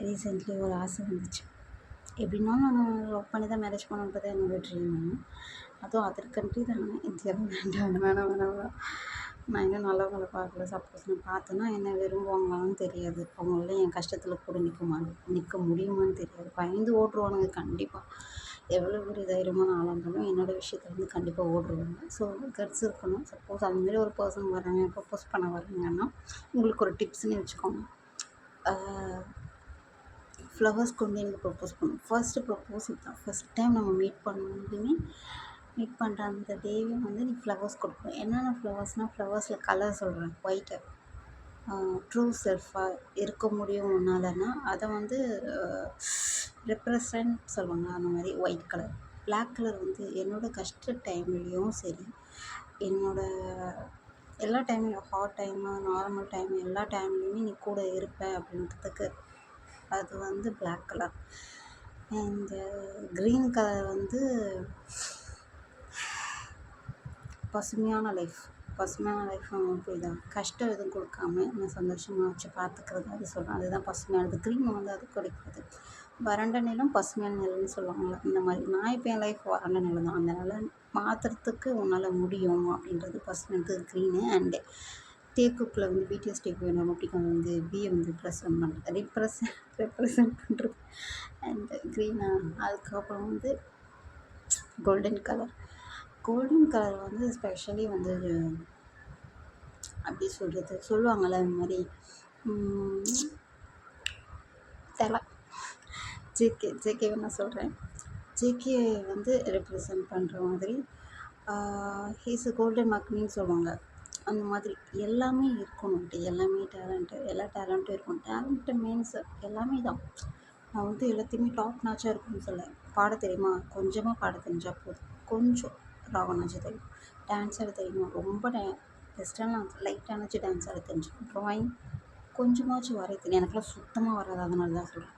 Recently ஒரு ஆசை வந்துச்சு. எப்படின்னா நான் லவ் பண்ணி தான் மேரேஜ் பண்ணணுன்றது என்னோட ட்ரீமு. அதுவும் அதர் கண்ட்ரி தான். இந்தியாவில் வேண்டாம் வேணாம் வேணாம் வேணாம். நான் இன்னும் நல்லவங்கள பார்க்கல. சப்போஸ் நான் பார்த்தேன்னா என்ன விரும்புவாங்களான்னு தெரியாது. அவங்களால என் கஷ்டத்தில் கூட நிற்க முடியுமான்னு தெரியாது. பயந்து ஓட்டுருவானுங்க கண்டிப்பாக. எவ்வளோ பெரிய தைரியமான ஆளாக இருந்தாலும் என்னோடய விஷயத்துல வந்து கண்டிப்பாக ஓடுருவாங்க. ஸோ கட்ஸ் இருக்கணும். சப்போஸ் அதுமாரி ஒரு பர்சன் வராங்க, ப்ரப்போஸ் பண்ண வராங்கன்னா உங்களுக்கு ஒரு டிப்ஸ்ன்னு வச்சுக்கோங்க. ஃப்ளவர்ஸ் கொண்டு எனக்கு ப்ரப்போஸ் பண்ணும். ஃபர்ஸ்ட்டு ப்ரப்போசல் தான். ஃபர்ஸ்ட் டைம் நம்ம மீட் பண்ணுற அந்த டேவே வந்து நீ ஃப்ளவர்ஸ் கொடுக்கணும். என்னென்ன ஃப்ளவர்ஸ்னால் ஃப்ளவர்ஸில் கலர் சொல்கிறேன். ஒயிட்டு ட்ரூ செல்ஃபாக இருக்க முடியும் உன்னாலன்னா அதை வந்து ரெப்ரசன்ட் சொல்லுவாங்க. அந்த மாதிரி ஒயிட் கலர். பிளாக் கலர் வந்து என்னோடய கஷ்ட டைம்லேயும் சரி, என்னோடய எல்லா டைம்லையும் ஹாட் டைமு, நார்மல் டைமு எல்லா டைம்லேயுமே நீ கூட இருப்ப அப்படின்றதுக்கு அது வந்து black colour. And green colour வந்து பசுமையான லைஃப் புரியுதா? கஷ்டம் எதுவும் கொடுக்காம நான் சந்தோஷமாக வச்சு பார்த்துக்கிறது அது சொல்கிறேன். அதுதான் பசுமையானது. க்ரீன் வந்து அது கொடுக்குறது. வறண்ட நிலம் பசுமையான நிலம்னு சொல்லுவாங்கள்ல, இந்த மாதிரி. நான் இப்போ என் லைஃப் வறண்ட நிலம் தான். அந்த நிலம் மாற்றுறதுக்கு உன்னால் முடியும் அப்படின்றது பசுமையானது க்ரீனு. அண்டு தேக்குக்குள்ளே வந்து பிடிஎஸ் டேக்கு வேணும் அப்படிங்கிறது வந்து பிஏ வந்து ரெப்ரசன்ட் பண்ணுறது அண்டு க்ரீனா. அதுக்கப்புறம் வந்து கோல்டன் கலர் வந்து ஸ்பெஷலி வந்து அப்படி சொல்லுவாங்கள்ல இந்த மாதிரி தெரியல. ஜேகேவை நான் சொல்கிறேன். ஜேகே வந்து ரெப்ரசன்ட் பண்ணுற மாதிரி ஹீஸ் கோல்டன் மார்க்னு சொல்லுவாங்க. அந்த மாதிரி எல்லாமே இருக்கணும். எல்லா டேலண்ட்டும் இருக்கணும். டேலண்ட்டு மீன்ஸ் எல்லாமே தான். நான் வந்து எல்லாத்தையுமே டாப் நாச்சாக இருக்குன்னு சொல்ல. பாட தெரியுமா? கொஞ்சமாக பாட தெரிஞ்சால் போதும். கொஞ்சம் ராகம்னாச்சும் தெரியும். டான்ஸ் ஆட தெரியுமா? ரொம்ப பெஸ்ட்டான லைட்டானாச்சும் டான்ஸ் ஆட தெரிஞ்சுக்கணும். ட்ராயிங் கொஞ்சமாச்சும் வரைய தெரியும். எனக்குலாம் சுத்தமாக வராது. அதனால தான் சொல்கிறேன்.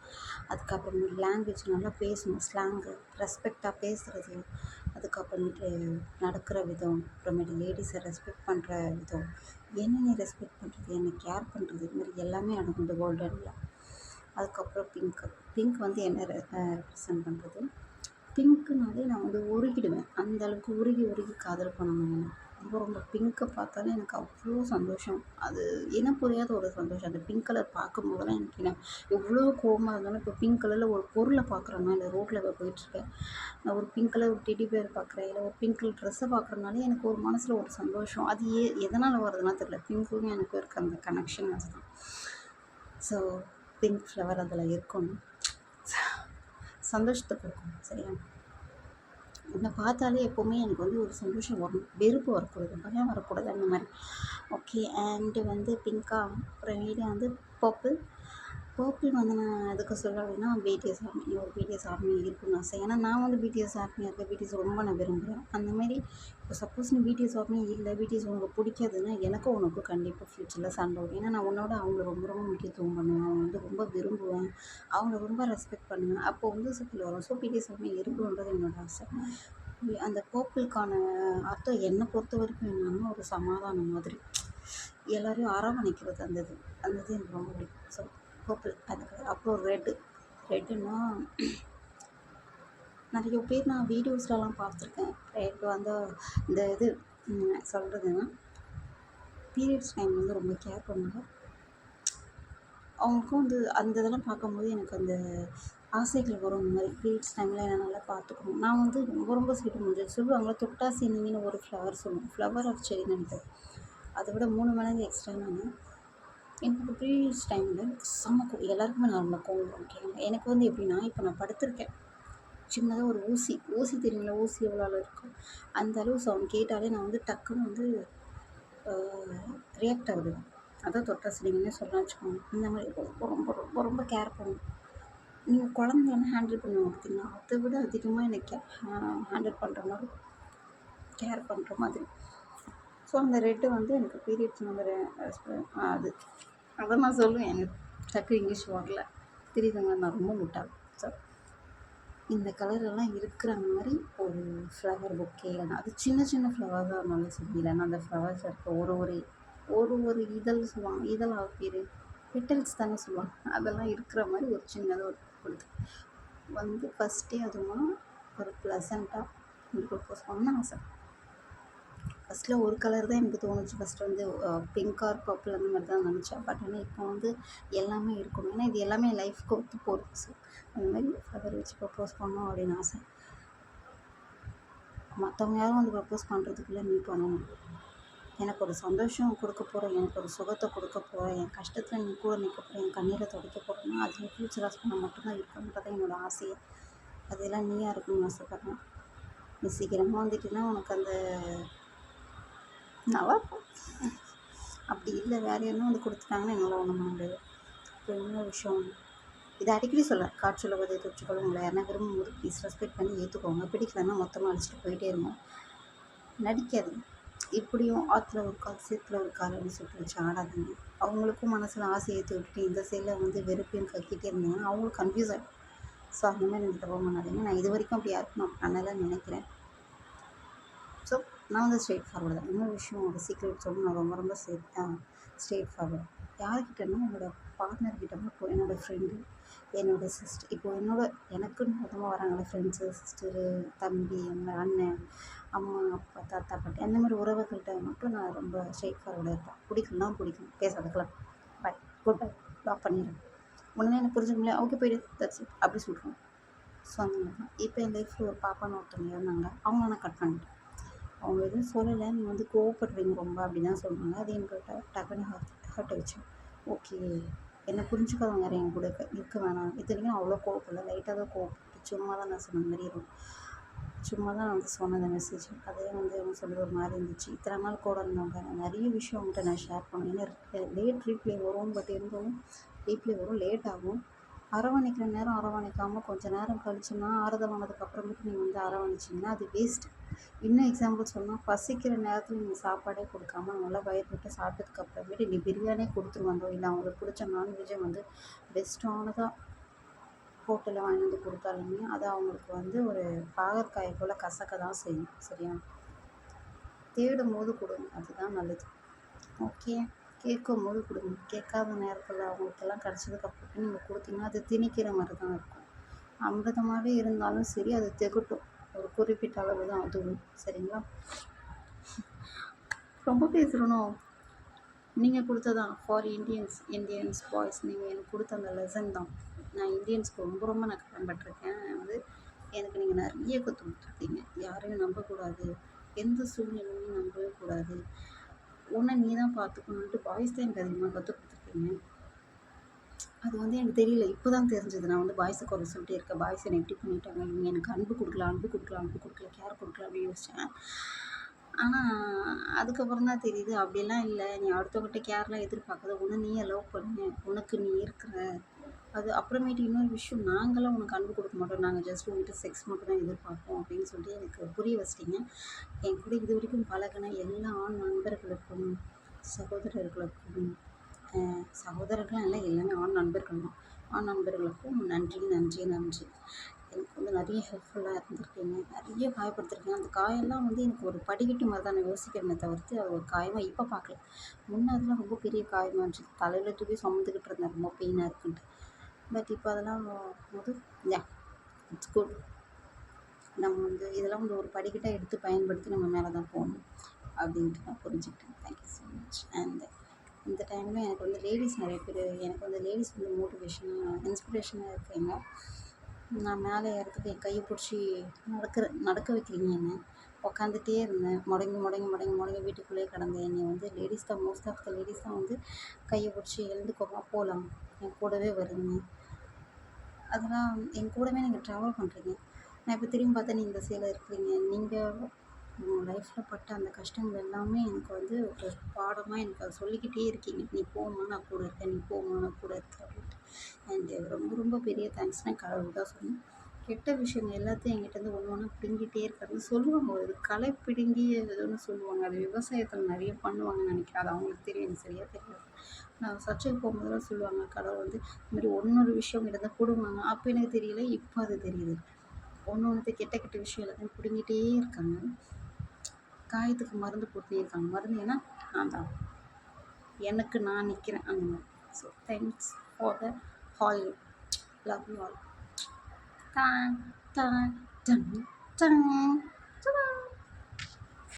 அதுக்கப்புறமேட்டு லாங்குவேஜ் நல்லா பேசணும். ஸ்லாங்கு, ரெஸ்பெக்டாக பேசுகிறது. அதுக்கப்புறமேட்டு நடக்கிற விதம், அப்புறமேட்டு லேடிஸை ரெஸ்பெக்ட் பண்ணுற விதம், என்ன நீ ரெஸ்பெக்ட் பண்ணுறது, என்னை கேர் பண்ணுறது, இது மாதிரி எல்லாமே அடங்கும் இந்த கோல்டனில். அதுக்கப்புறம் பிங்க் வந்து என்ன ரெப்ரசன்ட் பண்ணுறது. பிங்க்குனாலே நான் வந்து உருகிடுவேன். அந்தளவுக்கு உருகி காதல் பண்ணுவேன். ரொம்ப பிங்க்கை பார்த்தாலே எனக்கு அவ்வளோ சந்தோஷம். அது இனம் புரியாத ஒரு சந்தோஷம். அந்த பிங்க் கலர் பார்க்கும்போதெல்லாம் எனக்கு எவ்வளோ கோவமாக இருந்தாலும் இப்போ பிங்க் கலரில் ஒரு பொருளை பார்க்குறேன்னா, இல்லை ரோட்டில் போயிட்டுருக்கேன், நான் ஒரு பிங்க் கலர் ஒரு டெடி பேர் பார்க்குறேன், இல்லை ஒரு பிங்க் கலர் ட்ரெஸ்ஸை பார்க்குறனாலே எனக்கு ஒரு மனசில் ஒரு சந்தோஷம். அது எதனால் வருதுன்னா தெரியல. பிங்க்கும் எனக்கும் இருக்க அந்த கனெக்ஷன் அதுதான். ஸோ பிங்க் ஃப்ளவர் அதில் இருக்கணும். சந்தோஷத்தை கொடுக்கும். சரியா? என்னை பார்த்தாலே எப்போவுமே எனக்கு வந்து ஒரு சந்தோஷம் வரணும். வெறுப்பு வரக்கூடாது, பயம் வரக்கூடாது, அந்த மாதிரி. ஓகே. அண்டு வந்து பிங்க்கா. அப்புறமேட்டு வந்து பர்பிள் வந்து நான் எதுக்கு சொல்கிறேன் அப்படின்னா, பிடிஎஸ் ஆர்மி. ஒரு பிடிஎஸ் ஆர்மி இருக்குன்னு ஆசை. ஏன்னா நான் வந்து பிடிஎஸ் ஆர்மியாக இருக்கேன். பிடிஎஸ் ரொம்ப நான் விரும்புகிறேன். அந்தமாரி இப்போ சப்போஸ் நீ பிடிஎஸ் ஆர்மி இல்லை, பிடிஎஸ் உனக்கு பிடிக்காதுன்னா எனக்கும் உனக்கும் கண்டிப்பாக ஃப்யூச்சரில் சண்டை வரும். ஏன்னா நான் உன்னோட அவங்கள ரொம்ப ரொம்ப முக்கியத்துவம் பண்ணுவேன். அவங்க வந்து ரொம்ப விரும்புவேன். அவங்கள ரொம்ப ரெஸ்பெக்ட் பண்ணுவேன். அப்போ வந்து சிக்கல் வரும். ஸோ பிடிஎஸ் ஆர்மி இருக்கணுன்றது என்னோட ஆசை. அந்த பர்பிளுக்கான அர்த்தம் என்னை பொறுத்த வரைக்கும் என்னன்னா, ஒரு சமாதானம் மாதிரி. எல்லோரையும் அரவணைக்கிறது. அந்த இது எனக்கு ரொம்ப பிடிக்கும். ஸோ பர்பிள் அதுக்கு. அப்புறம் ரெட்டுன்னா நிறைய பேர் நான் வீடியோஸ்லலாம் பார்த்துருக்கேன். ரெட் வந்து இந்த இது சொல்கிறதுன்னா பீரியட்ஸ் டைம் வந்து ரொம்ப கேர் பண்ணுவாங்க. அவங்களுக்கும் வந்து அந்த இதெல்லாம் பார்க்கும்போது எனக்கு அந்த ஆசைகள் வரும். இந்த மாதிரி பீரியட்ஸ் டைமில் என்ன நல்லா பார்த்துக்கணும். நான் வந்து ரொம்ப ரொம்ப சீட்டு முடிஞ்சது சொல்லுவாங்களா, தொட்டா சீனிங்கன்னு ஒரு ஃப்ளவர் சொல்லுவோம். ஃப்ளவர் ஆஃப் செடின்னு நினைக்கிறேன். அதை விட 3 மடங்கு எக்ஸ்ட்ரா எனக்கு பீரியட்ஸ் டைமில் எனக்கு எல்லாருக்குமே நார்மலாக கோவம் வரும். ஓகே. எனக்கு வந்து எப்படின்னா, இப்போ நான் படுத்திருக்கேன். சின்னதாக ஒரு ஊசி தெரியுங்களா? ஊசி எவ்வளோ அளவு இருக்கும் அந்த அளவு சவுண்ட் கேட்டாலே நான் வந்து டக்குன்னு வந்து ரியாக்ட் ஆகுதுவேன். அதான் தொட்டா சரிங்கன்னே சொல்லலாம் வச்சுக்கோங்க. இந்த மாதிரி ரொம்ப ரொம்ப ரொம்ப ரொம்ப கேர் பண்ணுவேன். நீங்கள் குழந்தைங்கள ஹேண்டில் பண்ணுவாங்க பார்த்தீங்களா, அதை விட அதிகமாக எனக்கு ஹேண்டில் பண்ணுற மாதிரி, கேர் பண்ணுற மாதிரி. ஸோ அந்த ரெட்டு வந்து எனக்கு பீரியட்ஸ் நம்பர் அது அதை நான் சொல்லுவேன். எனக்கு டக்கு இங்கிலீஷ் வரல, தெரியுதுங்களா? நான் ரொம்ப முட்டாள். ஸோ இந்த கலரெல்லாம் இருக்கிற மாதிரி ஒரு ஃப்ளவர் பொக்கே, இல்லைன்னா அது சின்ன சின்ன ஃப்ளவர் தான் இருந்தாலும் சரி, இல்லைன்னா அந்த ஃப்ளவர்ஸ் இருக்க ஒரு ஒரு இதழ் சொல்லுவாங்க. இதழ் பேர் பெட்டல்ஸ் தானே சொல்லுவாங்க, அதெல்லாம் இருக்கிற மாதிரி ஒரு சின்னதாக ஒரு கொடுத்து வந்து ஃபஸ்ட்டே அதுவும் ஒரு ப்ளசண்ட்டாக எனக்கு ப்ரப்போஸ் பண்ணணும்னு ஆசை. ஃபஸ்ட்டில் ஒரு கலர் தான் எனக்கு தோணுச்சு. ஃபஸ்ட்டு வந்து பிங்க் ஆர் பர்பிள் அந்த மாதிரி தான் நினச்சேன். பட் ஆனால் இப்போ வந்து எல்லாமே இருக்கணும். ஏன்னா இது எல்லாமே என் லைஃப்க்கு ஒத்து போகுது. ஸோ அந்த மாதிரி ஃப்ளவர் வச்சு ப்ரப்போஸ் பண்ணணும் அப்படின்னு ஆசை. மற்றவங்க யாரும் வந்து ப்ரப்போஸ் பண்ணுறதுக்குள்ளே நீ பண்ணணும். எனக்கு ஒரு சந்தோஷம் கொடுக்க போகிறேன், எனக்கு ஒரு சுகத்தை கொடுக்க போகிறேன், என் கஷ்டத்தில் நீ கூட நிற்க போகிறேன், என் கண்ணீரை துடைக்க போகிறேன்னா அது என் ஃப்யூச்சர் ஹஸ்பண்டாக மட்டும்தான் இருக்கணுன்றது என்னோடய ஆசையை. அதெல்லாம் நீயாக இருக்குன்னு ஆசைப்பட்றேன். நீ சீக்கிரமாக வந்துட்டீங்கன்னா உனக்கு அந்த நல்லாயிருக்கும். அப்படி இல்லை வேறு யாரும் வந்து கொடுத்துட்டாங்கன்னா என்னால் ஒன்றும் பண்ண முடியாது. இப்போ இன்னொரு விஷயம், இதை அடிக்கடி சொல்கிறேன், காற்றில் உதவி தொற்றுக்களும் உங்களை யாருன்னா விரும்பும்போது ப்ளீஸ் ரெஸ்பெக்ட் பண்ணி ஏற்றுக்கோங்க. பிடிக்கலன்னா மொத்தமாக அடிச்சுட்டு போயிட்டே இருங்க. நடிக்காது. இப்படியும் ஆற்றுல ஒரு கால் சேத்துல ஒரு கால் அப்படின்னு சொல்லிட்டு வச்சு ஆடாதீங்க. அவங்களுக்கும் மனசில் ஆசையை ஏற்றி விட்டுட்டு இந்த சைடில் வந்து வெறுப்பையும் கக்கிட்டே இருந்தீங்கன்னா அவங்களுக்கு கன்ஃபியூஸ் ஆகிடும். ஸோ அந்த மாதிரி நீங்கள் தப்பு பண்ணாதீங்க. நான் இது வரைக்கும் அப்படி யாருக்கும் நான் பண்ணலைன்னு நினைக்கிறேன். ஸோ நான் வந்து ஸ்ட்ரெயிட் ஃபார்வர்டு தான். இன்னொரு விஷயம் ஒரு சீக்ரெட் சொல்லணும், நான் ரொம்ப ரொம்ப ஸ்ட்ரெயிட் ஃபார்வர்டு. யார்கிட்டன்னா என்னோடய பார்ட்னர்கிட்ட மட்டும், என்னோடய ஃப்ரெண்டு, என்னோடய சிஸ்டர், இப்போது எனக்குன்னு மொத்தமாக வராங்களே ஃப்ரெண்ட்ஸு, சிஸ்டரு, தம்பி, அண்ணன், அம்மா, அப்பா, தாத்தா, பாட்டி அந்த மாதிரி உறவுகள்கிட்ட மட்டும் நான் ரொம்ப ஸ்ட்ரெயிட் ஃபார்வர்டாக இருப்பேன். பிடிக்கும்னா பிடிக்கும், பேசாதுக்கலாம் பாய், குட் பை, லாக் பண்ணிடுறேன். உடனே எனக்கு புரிஞ்சுக்க முடியல, ஓகே போய்டு, தட்ஸ் இட் அப்படி சொல்கிறேன். ஸோ அந்த மாதிரி தான். இப்போ என் லைஃப்பில் ஒரு பாப்பான்னு ஒருத்தவங்க இருந்தாங்க, அவங்கள நான் கட் பண்ணிட்டேன். அவங்க எதுவும் சொல்லலை, நீ வந்து கோவப்படுறீங்க ரொம்ப அப்படின்னு தான் சொன்னாங்க. அது என்கிட்ட டக்குன்னு ஹர்ட் ஆகிடுச்சு. ஓகே, என்னை புரிஞ்சுக்காதவங்க யாரும் என் கூட இருக்க வேணாம். இத்தனைக்கும் அவ்வளோ கோவப்படல, லைட்டாக தான் கோவப்பட்டு சும்மா தான் நான் சொன்ன மாதிரி இருக்கும். சும்மா தான் நான் வந்து சொன்னது மெசேஜ். அதே வந்து அவங்க சொல்லி ஒரு மாதிரி இருந்துச்சு. இத்தனை நாள் கூட இருந்தவங்க நிறைய விஷயம் அவங்கள்ட்ட நான் ஷேர் பண்ணேன். ஏன்னா லேட் ரீப்ளே வரும், பட் இருந்தாலும் ரீப்ளே வரும், லேட் ஆகும். அரவணைக்கிற நேரம் அரவணைக்காமல் கொஞ்சம் நேரம் கழிச்சுன்னா ஆறுதல் ஆனதுக்கப்புறமேட்டு நீங்கள் வந்து அரவணைச்சிங்கன்னா அது வேஸ்ட்டு. இன்னும் எக்ஸாம்பிள் சொன்னால், பசிக்கிற நேரத்தில் நீங்கள் சாப்பாடே கொடுக்காம நல்லா வயிறு விட்டு சாப்பிட்டதுக்கப்புறமேட்டு நீ பிரியாணியே கொடுத்துட்டு வந்தோம், இல்லை அவங்களுக்கு பிடிச்ச நான்வெஜ்ஜை வந்து பெஸ்ட்டானதாக ஹோட்டலில் வாங்கி வந்து கொடுத்தாலுமே அது அவங்களுக்கு வந்து ஒரு பாகற்காயை போல் கசக்க தான் செய்யும். சரியா? தேடும் போது கொடுங்க, அதுதான் நல்லது. ஓகே, கேட்கும் போது கொடுங்க. கேட்காத நேரத்தில் அவங்களுக்கெல்லாம் கிடச்சதுக்கப்புறம் நீங்கள் கொடுத்தீங்கன்னா அது திணிக்கிற மாதிரி தான் இருக்கும். அமிர்தமாகவே இருந்தாலும் சரி, அது திகட்டும். ஒரு குறிப்பிட்ட அளவு தான் அதுவும். சரிங்களா? ரொம்ப பேசுகிறணும். நீங்கள் கொடுத்ததான் ஃபார் இந்தியன்ஸ் பாய்ஸ், நீங்கள் எனக்கு கொடுத்த அந்த லெசன் தான். நான் இந்தியன்ஸ்க்கு ரொம்ப ரொம்ப நான் கடன்பட்டிருக்கேன். வந்து எனக்கு நீங்கள் நிறைய கற்றுக் கொடுத்துருக்கீங்க. யாரையும் நம்பக்கூடாது, எந்த சூழ்நிலையும் நம்பவே கூடாது, உன்னை நீ தான் பார்த்துக்கணுன்ட்டு பாய்ஸ் தான் எனக்கு அதிகமாக கற்றுக் கொடுத்துருக்கீங்க. அது வந்து எனக்கு தெரியல, இப்போ தான் தெரிஞ்சது. நான் வந்து பாய்ஸை குறை சொல்லிட்டே இருக்கேன், பாய்ஸ் என்னை எப்படி பண்ணிட்டாங்க, இவங்க எனக்கு அன்பு கொடுக்கல, கேர் கொடுக்கல அப்படின்னு யோசித்தேன். ஆனால் அதுக்கப்புறம் தான் தெரியுது, அப்படிலாம் இல்லை. நீ அடுத்தவங்ககிட்ட கேர்லாம் எதிர்பார்க்காத, உன்னை நீயே லவ் பண்ணு, உனக்கு நீ இருக்கிற. அது அப்புறமேட்டு இன்னொரு விஷயம், நாங்களாம் உனக்கு அன்பு கொடுக்க மாட்டோம், நாங்கள் ஜஸ்ட் உங்கள்கிட்ட செக்ஸ் மட்டும் தான் எதிர்பார்ப்போம் அப்படின்னு சொல்லிட்டு எனக்கு புரிய வச்சிட்டிங்க. என் கூட இது வரைக்கும் பழகின எல்லா ஆண் நண்பர்களுக்கும், சகோதரர்களுக்கும், சகோதரர்கள்லாம் இல்லை, எல்லாமே ஆண் நண்பர்கள் தான். ஆண் நண்பர்களுக்கும் நன்றி. எனக்கு வந்து நிறைய ஹெல்ப்ஃபுல்லாக இருந்திருக்கீங்க, நிறைய காயப்படுத்திருக்கீங்க. அந்த காயெல்லாம் வந்து எனக்கு ஒரு படிக்கட்டு மாதிரி தான் நான் யோசிக்கிறேனே தவிர்த்து அது ஒரு காயமாக இப்போ பார்க்கல. முன்னே ரொம்ப பெரிய காயமாக இருந்துச்சு, தலையில் தூக்கி சுமந்துக்கிட்டு இருந்தேன், ரொம்ப பெயினாக இருக்குன்ட்டு. பட் இப்போ அதெல்லாம் போது இட்ஸ் குட். நம்ம வந்து இதெல்லாம் வந்து ஒரு படிக்கட்டாக எடுத்து பயன்படுத்தி நம்ம மேலே தான் போகணும் அப்படின்ட்டு நான் புரிஞ்சுக்கிட்டேன். Thank you so much. அண்ட் இந்த டைமில் எனக்கு வந்து லேடிஸ் நிறைய பேர், எனக்கு வந்து லேடிஸ் வந்து மோட்டிவேஷனாக இன்ஸ்பிரேஷனாக இருக்காங்க. நான் மேலே ஏறத்துக்கு என் கையை பிடிச்சி நடக்க வைக்கிறீங்க. என்ன உட்காந்துட்டே இருந்தேன், முடங்கி வீட்டுக்குள்ளேயே கிடந்தேன். என்னை வந்து லேடிஸ் தான், மோஸ்ட் ஆஃப் த லேடிஸ் தான் வந்து கையை பிடிச்சி எழுந்துக்கோமா போகலாம், என் கூடவே வருங்க. அதெல்லாம் என் கூடவே நீங்கள் ட்ராவல் பண்ணுறீங்க. நான் இப்போ திரும்பி பார்த்தா நீங்கள் இந்த சைடில் இருக்கிறீங்க. நீங்கள் உங்கள் லைஃப்பில் பட்ட அந்த கஷ்டங்கள் எல்லாமே எனக்கு வந்து ஒரு பாடமாக எனக்கு அதை சொல்லிக்கிட்டே இருக்கீங்க. நீ போம்மா நான் கூட இருக்கேன், நீ போம்மா நான் கூட இருக்கேன் அப்படின்ட்டு. அண்டு ரொம்ப ரொம்ப பெரிய தேங்க்ஸ்னால் கடவுள் தான் சொல்லணும். கெட்ட விஷயங்கள் எல்லாத்தையும் என்கிட்டேருந்து ஒன்று ஒன்றா பிடுங்கிட்டே இருக்காது. சொல்லுவாங்க, ஒரு களை பிடுங்கி எதுன்னு சொல்லுவாங்க, அது விவசாயத்தில் நிறைய பண்ணுவாங்கன்னு நினைக்கிறேன். அது அவங்களுக்கு தெரியும், எனக்கு சரியாக தெரியாது. நான் சர்ச்சுக்கு போகும்போதெல்லாம் சொல்லுவாங்க, கடவுள் வந்து இதுமாதிரி ஒன்னொரு விஷயம் கிட்ட தான் பிடுங்குவாங்க. அப்போ எனக்கு தெரியல, இப்போ அது தெரியுது. ஒன்று கெட்ட விஷயம் எல்லாத்தையும் பிடுங்கிட்டே இருக்காங்க. காயத்துக்கு மருந்து போட்டே இருக்காங்க. மருந்து ஏன்னா நான் தான், எனக்கு நான் நிற்கிறேன் அந்த மாதிரி. So thanks for the hall. Love you all. டான் டான் டன் டன்.